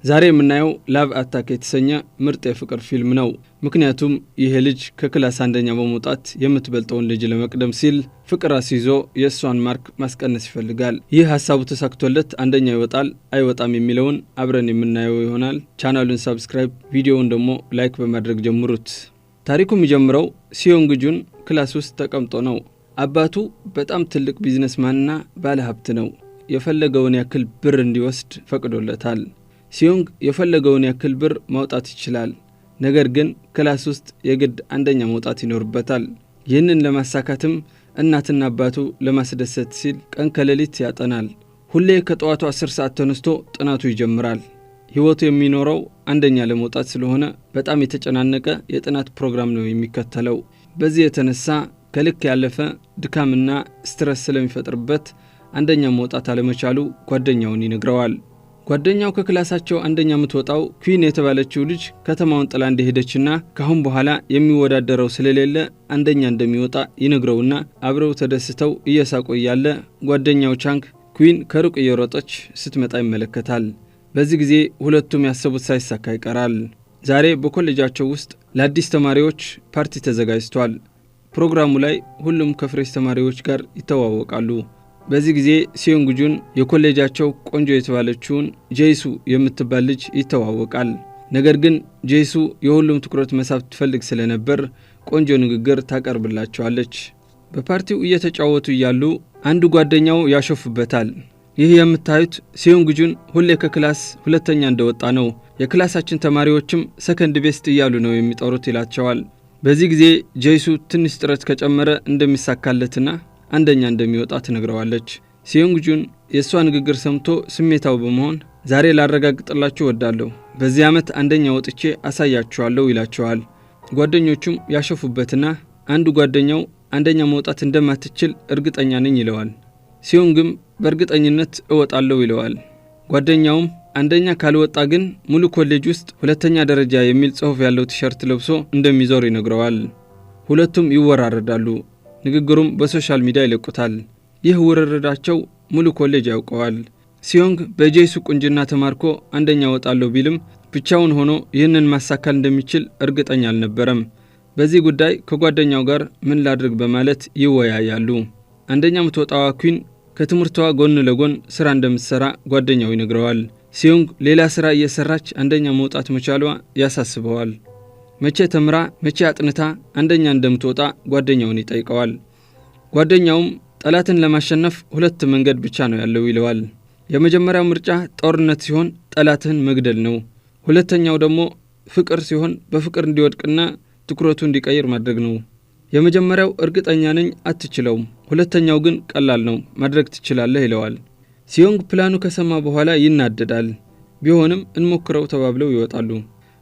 ዛሬ የምናየው ላቭ አታክ የተሰኘ ምርጥ የፍቅር ፊልም ነው። ምክንያቱም ይሄ ልጅ ከክላስ አንደኛ በመውጣት የምትበልጠውን ልጅ ለመቅደም ሲል ፍቅር አስይዞ የእሷን ማርክ ማስቀነስ ይፈልጋል። ይህ ሀሳቡ ተሳክቶለት አንደኛ ይወጣል አይወጣም የሚለውን አብረን የምናየው ይሆናል። ቻናሉን ሰብስክራይብ፣ ቪዲዮውን ደግሞ ላይክ በማድረግ ጀምሩት። ታሪኩ የሚጀምረው ሲዮንግ ጁን ክላስ ውስጥ ተቀምጦ ነው። አባቱ በጣም ትልቅ ቢዝነስማንና ባለሀብት ነው። የፈለገውን ያክል ብር እንዲወስድ ፈቅዶለታል። ሲዮንግ የፈለገውን ያክል ብር ማውጣት ይችላል። ነገር ግን ክላስ ውስጥ የግድ አንደኛ መውጣት ይኖርበታል። ይህንን ለማሳካትም እናትና አባቱ ለማስደሰት ሲል ቀን ከሌሊት ያጠናል። ሁሌ ከጠዋቱ 10 ሰዓት ተነስቶ ጥናቱ ይጀምራል። ህይወቱ የሚኖረው አንደኛ ለመውጣት ስለሆነ በጣም የተጨናነቀ የጥናት ፕሮግራም ነው የሚከተለው። በዚህ የተነሳ ከልክ ያለፈ ድካምና ስትረስ ስለሚፈጥርበት አንደኛ መውጣት አለመቻሉ ጓደኛውን ይነግረዋል። ጓደኛው ከክላሳቸው አንደኛ የምትወጣው ኩዊን የተባለችው ልጅ ከተማውን ጥላ እንደሄደችና ካሁን በኋላ የሚወዳደረው ስለሌለ አንደኛ እንደሚወጣ ይነግረውና አብረው ተደስተው እየሳቁ ያለ ጓደኛው ቻንግ ኩዊን ከሩቅ እየሮጠች ስትመጣ ይመለከታል። በዚህ ጊዜ ሁለቱም ያሰቡት ሳይሳካ ይቀራል። ዛሬ በኮሌጃቸው ውስጥ ለአዲስ ተማሪዎች ፓርቲ ተዘጋጅቷል። ፕሮግራሙ ላይ ሁሉም ከፍሬሽ ተማሪዎች ጋር ይተዋወቃሉ። በዚህ ጊዜ ሲዮንግ ጁን የኮሌጃቸው ቆንጆ የተባለችውን ጄይሱ የምትባል ልጅ ይተዋወቃል። ነገር ግን ጄይሱ የሁሉም ትኩረት መሳብ ትፈልግ ስለነበር ቆንጆ ንግግር ታቀርብላቸዋለች። በፓርቲው እየተጫወቱ እያሉ አንዱ ጓደኛው ያሾፍበታል። ይህ የምታዩት ሲዮንግ ጁን ሁሌ ከክላስ ሁለተኛ እንደወጣ ነው። የክላሳችን ተማሪዎችም ሰከንድ ቤስት እያሉ ነው የሚጠሩት ይላቸዋል። በዚህ ጊዜ ጄይሱ ትንሽ ጥረት ከጨመረ እንደሚሳካለትና አንደኛ እንደሚወጣ ትነግረዋለች። ሲዮንግ ጁን የእሷ ንግግር ሰምቶ ስሜታው በመሆን ዛሬ ላረጋግጥላችሁ ወዳለሁ፣ በዚህ ዓመት አንደኛ ወጥቼ አሳያችኋለሁ ይላቸዋል። ጓደኞቹም ያሸፉበትና አንዱ ጓደኛው አንደኛ መውጣት እንደማትችል እርግጠኛ ነኝ ይለዋል። ሲዮንግም በእርግጠኝነት እወጣለሁ ይለዋል። ጓደኛውም አንደኛ ካልወጣ ግን ሙሉ ኮሌጅ ውስጥ ሁለተኛ ደረጃ የሚል ጽሑፍ ያለው ቲሸርት ለብሶ እንደሚዞር ይነግረዋል። ሁለቱም ይወራረዳሉ። ንግግሩም በሶሻል ሚዲያ ይለቁታል። ይህ ውርርዳቸው ሙሉ ኮሌጅ ያውቀዋል። ሲዮንግ በጄይሱ ቁንጅና ተማርኮ አንደኛ ወጣለሁ ቢልም ብቻውን ሆኖ ይህንን ማሳካል እንደሚችል እርግጠኛ አልነበረም። በዚህ ጉዳይ ከጓደኛው ጋር ምን ላድርግ በማለት ይወያያሉ። አንደኛ የምትወጣዋ ኩዊን ከትምህርቷ ጎን ለጎን ስራ እንደምትሰራ ጓደኛው ይነግረዋል። ሲዮንግ ሌላ ስራ እየሰራች አንደኛ መውጣት መቻሏ ያሳስበዋል። መቼ ተምራ መቼ አጥንታ አንደኛ እንደምትወጣ ጓደኛውን ይጠይቀዋል። ጓደኛውም ጠላትን ለማሸነፍ ሁለት መንገድ ብቻ ነው ያለው ይለዋል። የመጀመሪያው ምርጫ ጦርነት ሲሆን ጠላትህን መግደል ነው። ሁለተኛው ደግሞ ፍቅር ሲሆን በፍቅር እንዲወድቅና ትኩረቱ እንዲቀይር ማድረግ ነው። የመጀመሪያው እርግጠኛ ነኝ አትችለውም፣ ሁለተኛው ግን ቀላል ነው ማድረግ ትችላለህ ይለዋል። ሲዮንግ ፕላኑ ከሰማ በኋላ ይናደዳል። ቢሆንም እንሞክረው ተባብለው ይወጣሉ።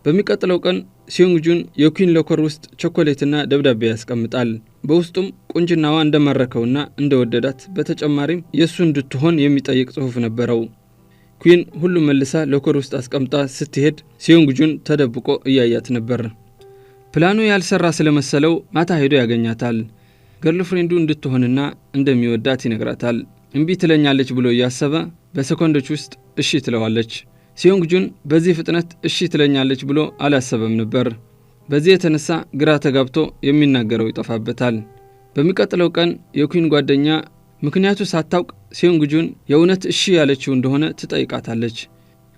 በሚቀጥለው ቀን ሲዮንግ ጁን የኩዊን ሎከር ውስጥ ቾኮሌትና ደብዳቤ ያስቀምጣል። በውስጡም ቁንጅናዋ እንደማረከውና እንደወደዳት በተጨማሪም የእሱ እንድትሆን የሚጠይቅ ጽሑፍ ነበረው። ኩዊን ሁሉም መልሳ ሎከር ውስጥ አስቀምጣ ስትሄድ ሲዮንግ ጁን ተደብቆ እያያት ነበር። ፕላኑ ያልሰራ ስለመሰለው ማታ ሄዶ ያገኛታል። ገርልፍሬንዱ እንድትሆንና እንደሚወዳት ይነግራታል። እምቢ ትለኛለች ብሎ እያሰበ በሰኮንዶች ውስጥ እሺ ትለዋለች። ሲዮንግ ጁን በዚህ ፍጥነት እሺ ትለኛለች ብሎ አላሰበም ነበር። በዚህ የተነሳ ግራ ተጋብቶ የሚናገረው ይጠፋበታል። በሚቀጥለው ቀን የኩዊን ጓደኛ ምክንያቱ ሳታውቅ ሲዮንግ ጁን የእውነት እሺ ያለችው እንደሆነ ትጠይቃታለች።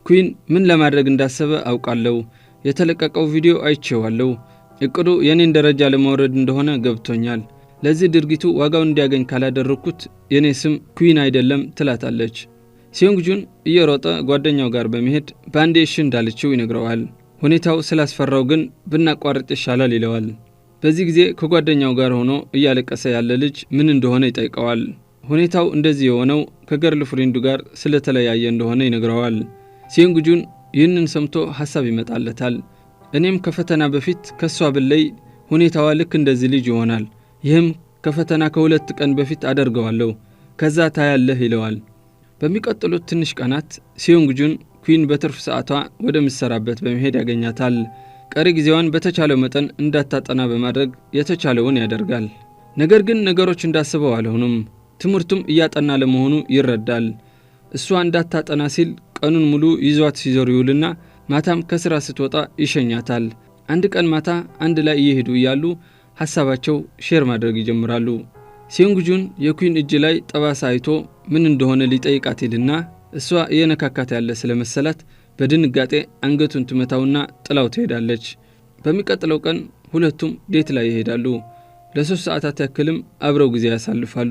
ኩዊን ምን ለማድረግ እንዳሰበ አውቃለሁ፣ የተለቀቀው ቪዲዮ አይቼዋለሁ፣ እቅዱ የኔን ደረጃ ለማውረድ እንደሆነ ገብቶኛል። ለዚህ ድርጊቱ ዋጋውን እንዲያገኝ ካላደረኩት የኔ ስም ኩዊን አይደለም ትላታለች። ሲዮንግ ጁን እየሮጠ ጓደኛው ጋር በመሄድ ባንዴ እሺ እንዳለችው ይነግረዋል። ሁኔታው ስላስፈራው ግን ብናቋርጥ ይሻላል ይለዋል። በዚህ ጊዜ ከጓደኛው ጋር ሆኖ እያለቀሰ ያለ ልጅ ምን እንደሆነ ይጠይቀዋል። ሁኔታው እንደዚህ የሆነው ከገርል ፍሬንዱ ጋር ስለተለያየ እንደሆነ ይነግረዋል። ሲዮንግ ጁን ይህንን ሰምቶ ሐሳብ ይመጣለታል። እኔም ከፈተና በፊት ከሷ ብለይ ሁኔታዋ ልክ እንደዚህ ልጅ ይሆናል። ይህም ከፈተና ከ2 ቀን በፊት አደርገዋለሁ፣ ከዛ ታያለህ ይለዋል። በሚቀጥሉት ትንሽ ቀናት ሲዮንግ ጁን ኩዊን በትርፍ ሰዓቷ ወደ ምትሰራበት በመሄድ ያገኛታል። ቀሪ ጊዜዋን በተቻለው መጠን እንዳታጠና በማድረግ የተቻለውን ያደርጋል። ነገር ግን ነገሮች እንዳሰበው አልሆኑም። ትምህርቱም እያጠና ለመሆኑ ይረዳል። እሷ እንዳታጠና ሲል ቀኑን ሙሉ ይዟት ሲዞር ይውልና ማታም ከስራ ስትወጣ ይሸኛታል። አንድ ቀን ማታ አንድ ላይ እየሄዱ እያሉ ሐሳባቸው ሼር ማድረግ ይጀምራሉ። ሲዮንግጁን የኩዊን እጅ ላይ ጠባሳ አይቶ ምን እንደሆነ ሊጠይቃት ይልና እሷ የነካካት ያለ ስለመሰላት በድንጋጤ አንገቱን ትመታውና ጥላው ትሄዳለች። በሚቀጥለው ቀን ሁለቱም ዴት ላይ ይሄዳሉ። ለ3 ሰዓታት ያክልም አብረው ጊዜ ያሳልፋሉ።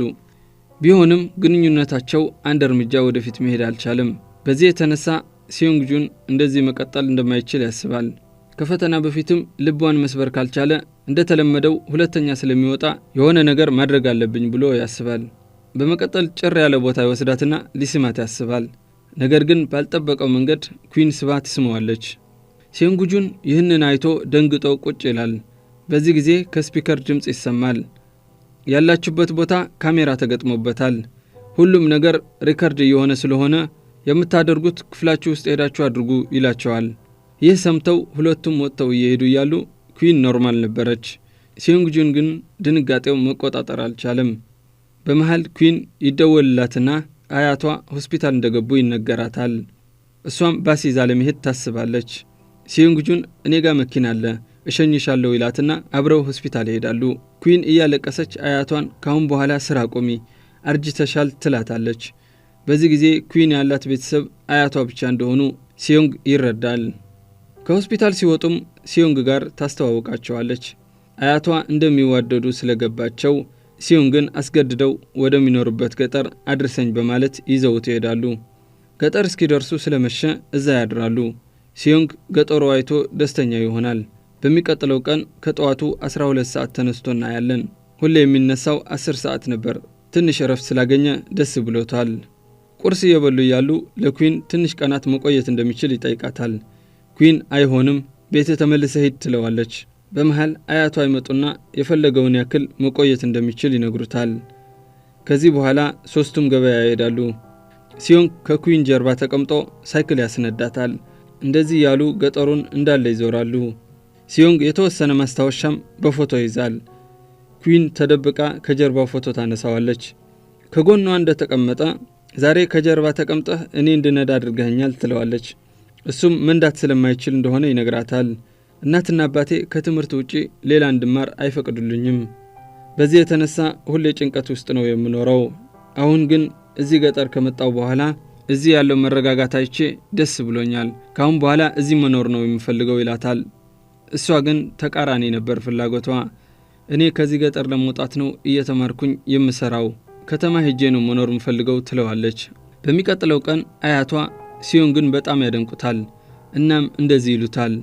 ቢሆንም ግንኙነታቸው አንድ እርምጃ ወደፊት መሄድ አልቻለም። በዚህ የተነሳ ሲዮንግጁን እንደዚህ መቀጠል እንደማይችል ያስባል። ከፈተና በፊትም ልቧን መስበር ካልቻለ እንደተለመደው ሁለተኛ ስለሚወጣ የሆነ ነገር ማድረግ አለብኝ ብሎ ያስባል። በመቀጠል ጭር ያለ ቦታ ይወስዳትና ሊስማት ያስባል። ነገር ግን ባልጠበቀው መንገድ ኩዊን ስባ ትስመዋለች። ሲዮንግጁን ይህንን አይቶ ደንግጦ ቁጭ ይላል። በዚህ ጊዜ ከስፒከር ድምጽ ይሰማል። ያላችሁበት ቦታ ካሜራ ተገጥሞበታል። ሁሉም ነገር ሪከርድ እየሆነ ስለሆነ የምታደርጉት ክፍላችሁ ውስጥ ሄዳችሁ አድርጉ ይላቸዋል። ይህ ሰምተው ሁለቱም ወጥተው እየሄዱ እያሉ ኩዊን ኖርማል ነበረች። ሲዮንግጁን ግን ድንጋጤው መቆጣጠር አልቻለም። በመሃል ኩዊን ይደወልላትና አያቷ ሆስፒታል እንደገቡ ይነገራታል። እሷም ባስ ይዛ ለመሄድ ታስባለች። ሲዮንግጁን እኔ ጋር መኪና አለ እሸኝሻለሁ ይላትና አብረው ሆስፒታል ይሄዳሉ። ኩዊን እያለቀሰች አያቷን ካሁን በኋላ ስራ ቆሚ አርጅተሻል ትላታለች። በዚህ ጊዜ ኩዊን ያላት ቤተሰብ አያቷ ብቻ እንደሆኑ ሲዮንግ ይረዳል። ከሆስፒታል ሲወጡም ሲዮንግ ጋር ታስተዋውቃቸዋለች። አያቷ እንደሚዋደዱ ስለገባቸው ሲዮንግን አስገድደው ወደሚኖሩበት ገጠር አድርሰኝ በማለት ይዘውት ይሄዳሉ። ገጠር እስኪደርሱ ስለመሸ እዛ ያድራሉ። ሲዮንግ ገጠሩ አይቶ ደስተኛ ይሆናል። በሚቀጥለው ቀን ከጠዋቱ 12 ሰዓት ተነስቶ እናያለን። ሁሌ የሚነሳው 10 ሰዓት ነበር። ትንሽ እረፍት ስላገኘ ደስ ብሎታል። ቁርስ እየበሉ እያሉ ለኩዊን ትንሽ ቀናት መቆየት እንደሚችል ይጠይቃታል። ኩዊን አይሆንም ቤት ተመልሰ ሂድ ትለዋለች። በመሃል አያቷ ይመጡና የፈለገውን ያክል መቆየት እንደሚችል ይነግሩታል። ከዚህ በኋላ ሶስቱም ገበያ ይሄዳሉ። ሲዮንግ ከኩዊን ጀርባ ተቀምጦ ሳይክል ያስነዳታል። እንደዚህ ያሉ ገጠሩን እንዳለ ይዞራሉ። ሲዮንግ የተወሰነ ማስታወሻም በፎቶ ይዛል። ኩዊን ተደብቃ ከጀርባው ፎቶ ታነሳዋለች። ከጎኗ እንደተቀመጠ ዛሬ ከጀርባ ተቀምጠህ እኔ እንድነዳ አድርገኛል ትለዋለች። እሱም መንዳት ስለማይችል እንደሆነ ይነግራታል። እናትና አባቴ ከትምህርት ውጪ ሌላ እንድማር አይፈቅዱልኝም። በዚህ የተነሳ ሁሌ ጭንቀት ውስጥ ነው የምኖረው። አሁን ግን እዚህ ገጠር ከመጣው በኋላ እዚህ ያለው መረጋጋት አይቼ ደስ ብሎኛል። ካሁን በኋላ እዚህ መኖር ነው የምፈልገው ይላታል። እሷ ግን ተቃራኒ ነበር ፍላጎቷ። እኔ ከዚህ ገጠር ለመውጣት ነው እየተማርኩኝ የምሰራው፣ ከተማ ሄጄ ነው መኖር የምፈልገው ትለዋለች። በሚቀጥለው ቀን አያቷ ሲዮንግን በጣም ያደንቁታል። እናም እንደዚህ ይሉታል፣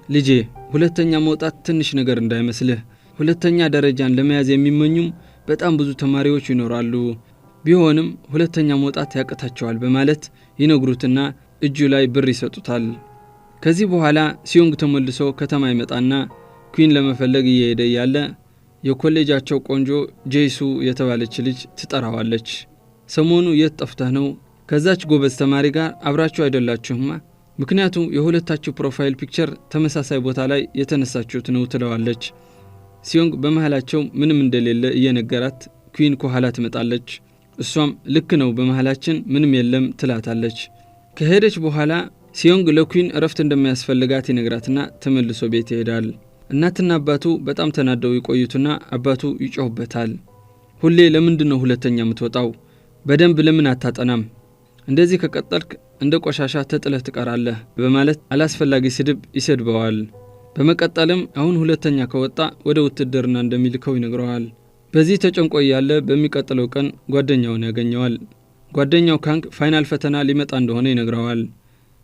ልጄ ሁለተኛ መውጣት ትንሽ ነገር እንዳይመስልህ። ሁለተኛ ደረጃን ለመያዝ የሚመኙም በጣም ብዙ ተማሪዎች ይኖራሉ። ቢሆንም ሁለተኛ መውጣት ያቀታቸዋል በማለት ይነግሩትና እጁ ላይ ብር ይሰጡታል። ከዚህ በኋላ ሲዮንግ ተመልሶ ከተማ ይመጣና ኩዊን ለመፈለግ እየሄደ ያለ የኮሌጃቸው ቆንጆ ጄይሱ የተባለች ልጅ ትጠራዋለች። ሰሞኑ የት ጠፍተህ ነው? ከዛች ጎበዝ ተማሪ ጋር አብራችሁ አይደላችሁማ? ምክንያቱም የሁለታችሁ ፕሮፋይል ፒክቸር ተመሳሳይ ቦታ ላይ የተነሳችሁት ነው ትለዋለች። ሲዮንግ በመሃላቸው ምንም እንደሌለ እየነገራት ኩዊን ከኋላ ትመጣለች። እሷም ልክ ነው በመሃላችን ምንም የለም ትላታለች። ከሄደች በኋላ ሲዮንግ ለኩዊን እረፍት እንደሚያስፈልጋት ይነግራትና ተመልሶ ቤት ይሄዳል። እናትና አባቱ በጣም ተናደው ይቆዩትና አባቱ ይጮህበታል። ሁሌ ለምንድነው ሁለተኛ የምትወጣው? በደንብ ለምን አታጠናም? እንደዚህ ከቀጠልክ እንደ ቆሻሻ ተጥለህ ትቀራለህ በማለት አላስፈላጊ ስድብ ይሰድበዋል። በመቀጠልም አሁን ሁለተኛ ከወጣ ወደ ውትድርና እንደሚልከው ይነግረዋል። በዚህ ተጨንቆ ያለ በሚቀጥለው ቀን ጓደኛውን ያገኘዋል። ጓደኛው ካንግ ፋይናል ፈተና ሊመጣ እንደሆነ ይነግረዋል።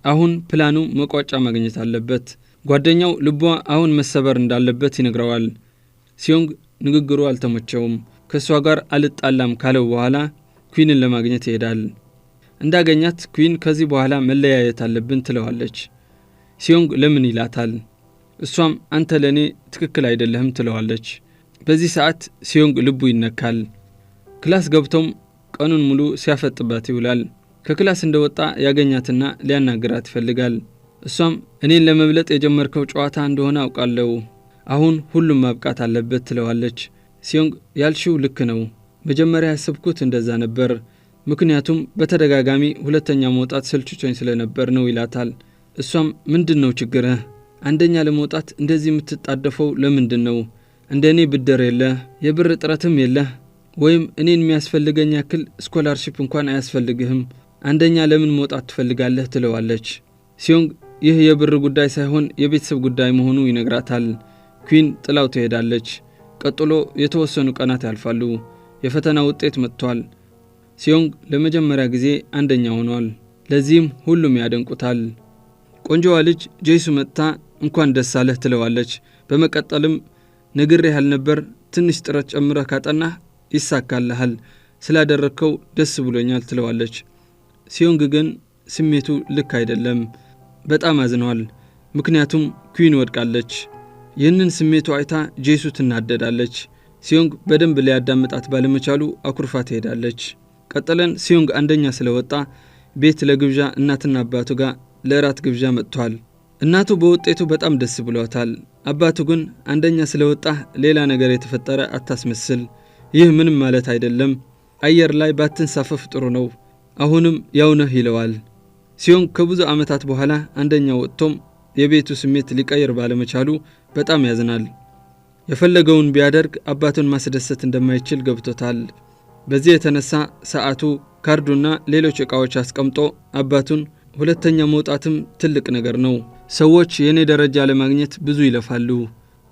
አሁን ፕላኑ መቋጫ ማግኘት አለበት። ጓደኛው ልቧ አሁን መሰበር እንዳለበት ይነግረዋል። ሲዮንግ ንግግሩ አልተመቸውም። ከሷ ጋር አልጣላም ካለው በኋላ ኩዊንን ለማግኘት ይሄዳል። እንዳገኛት ኩዊን ከዚህ በኋላ መለያየት አለብን ትለዋለች። ሲዮንግ ለምን ይላታል። እሷም አንተ ለኔ ትክክል አይደለህም ትለዋለች። በዚህ ሰዓት ሲዮንግ ልቡ ይነካል። ክላስ ገብቶም ቀኑን ሙሉ ሲያፈጥባት ይውላል። ከክላስ እንደወጣ ያገኛትና ሊያናግራት ይፈልጋል። እሷም እኔን ለመብለጥ የጀመርከው ጨዋታ እንደሆነ አውቃለሁ፣ አሁን ሁሉም ማብቃት አለበት ትለዋለች። ሲዮንግ ያልሽው ልክ ነው፣ መጀመሪያ ያሰብኩት እንደዛ ነበር፣ ምክንያቱም በተደጋጋሚ ሁለተኛ መውጣት ሰልችቶኝ ስለነበር ነው ይላታል። እሷም ምንድነው ችግርህ? አንደኛ ለመውጣት እንደዚህ የምትጣደፈው ለምንድነው? እንደኔ ብድር የለ የብር ጥረትም የለ ወይም እኔን የሚያስፈልገኝ ያክል ስኮላርሺፕ እንኳን አያስፈልግህም። አንደኛ ለምን መውጣት ትፈልጋለህ ትለዋለች። ሲዮንግ ይህ የብር ጉዳይ ሳይሆን የቤተሰብ ጉዳይ መሆኑ ይነግራታል። ኩዊን ጥላው ትሄዳለች። ቀጥሎ የተወሰኑ ቀናት ያልፋሉ። የፈተና ውጤት መጥቷል። ሲዮንግ ለመጀመሪያ ጊዜ አንደኛ ሆኗል። ለዚህም ሁሉም ያደንቁታል። ቆንጆዋ ልጅ ጄሱ መጥታ እንኳን ደስ አለህ ትለዋለች። በመቀጠልም ነግሬህ ያልነበር ትንሽ ጥረት ጨምረህ ካጠናህ ይሳካልሃል፣ ስላደረከው ደስ ብሎኛል ትለዋለች። ሲዮንግ ግን ስሜቱ ልክ አይደለም። በጣም አዝኗል። ምክንያቱም ኩዊን ወድቃለች። ይህንን ስሜቱ አይታ ጄሱ ትናደዳለች። ሲዮንግ በደንብ ሊያዳምጣት ባለመቻሉ አኩርፋ ትሄዳለች። ቀጥለን ሲዮንግ አንደኛ ስለወጣ ቤት ለግብዣ እናትና አባቱ ጋር ለራት ግብዣ መጥቷል። እናቱ በውጤቱ በጣም ደስ ብሏታል። አባቱ ግን አንደኛ ስለወጣ ሌላ ነገር የተፈጠረ አታስመስል፣ ይህ ምንም ማለት አይደለም፣ አየር ላይ ባትንሳፈፍ ጥሩ ነው፣ አሁንም ያው ነህ ይለዋል። ሲዮንግ ከብዙ ዓመታት በኋላ አንደኛ ወጥቶም የቤቱ ስሜት ሊቀየር ባለመቻሉ በጣም ያዝናል። የፈለገውን ቢያደርግ አባቱን ማስደሰት እንደማይችል ገብቶታል። በዚህ የተነሳ ሰዓቱ፣ ካርዱና ሌሎች ዕቃዎች አስቀምጦ አባቱን ሁለተኛ መውጣትም ትልቅ ነገር ነው፣ ሰዎች የኔ ደረጃ ለማግኘት ብዙ ይለፋሉ፣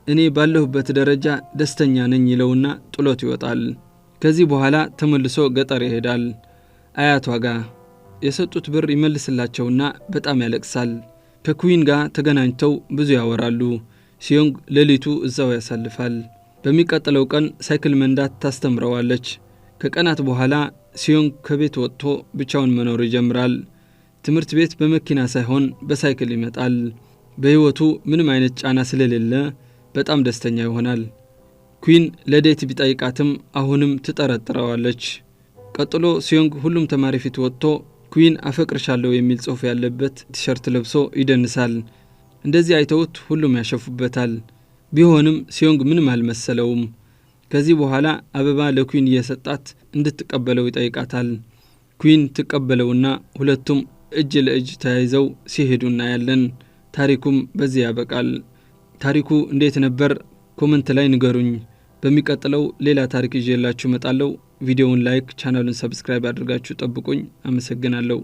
እኔ ባለሁበት ደረጃ ደስተኛ ነኝ ይለውና ጥሎት ይወጣል። ከዚህ በኋላ ተመልሶ ገጠር ይሄዳል። አያቷ ጋር የሰጡት ብር ይመልስላቸውና በጣም ያለቅሳል። ከኩዊን ጋር ተገናኝተው ብዙ ያወራሉ። ሲዮንግ ሌሊቱ እዛው ያሳልፋል። በሚቀጥለው ቀን ሳይክል መንዳት ታስተምረዋለች። ከቀናት በኋላ ሲዮንግ ከቤት ወጥቶ ብቻውን መኖር ይጀምራል። ትምህርት ቤት በመኪና ሳይሆን በሳይክል ይመጣል። በህይወቱ ምንም አይነት ጫና ስለሌለ በጣም ደስተኛ ይሆናል። ኩዊን ለዴት ቢጠይቃትም አሁንም ትጠረጥረዋለች። ቀጥሎ ሲዮንግ ሁሉም ተማሪ ፊት ወጥቶ ኩዊን አፈቅርሻለሁ የሚል ጽሑፍ ያለበት ቲሸርት ለብሶ ይደንሳል። እንደዚህ አይተውት ሁሉም ያሸፉበታል። ቢሆንም ሲዮንግ ምንም አልመሰለውም። ከዚህ በኋላ አበባ ለኩዊን እየሰጣት እንድትቀበለው ይጠይቃታል። ኩዊን ትቀበለውና ሁለቱም እጅ ለእጅ ተያይዘው ሲሄዱ እናያለን። ታሪኩም በዚህ ያበቃል። ታሪኩ እንዴት ነበር? ኮመንት ላይ ንገሩኝ። በሚቀጥለው ሌላ ታሪክ ይዤላችሁ እመጣለሁ። ቪዲዮውን ላይክ፣ ቻናሉን ሰብስክራይብ አድርጋችሁ ጠብቁኝ። አመሰግናለሁ።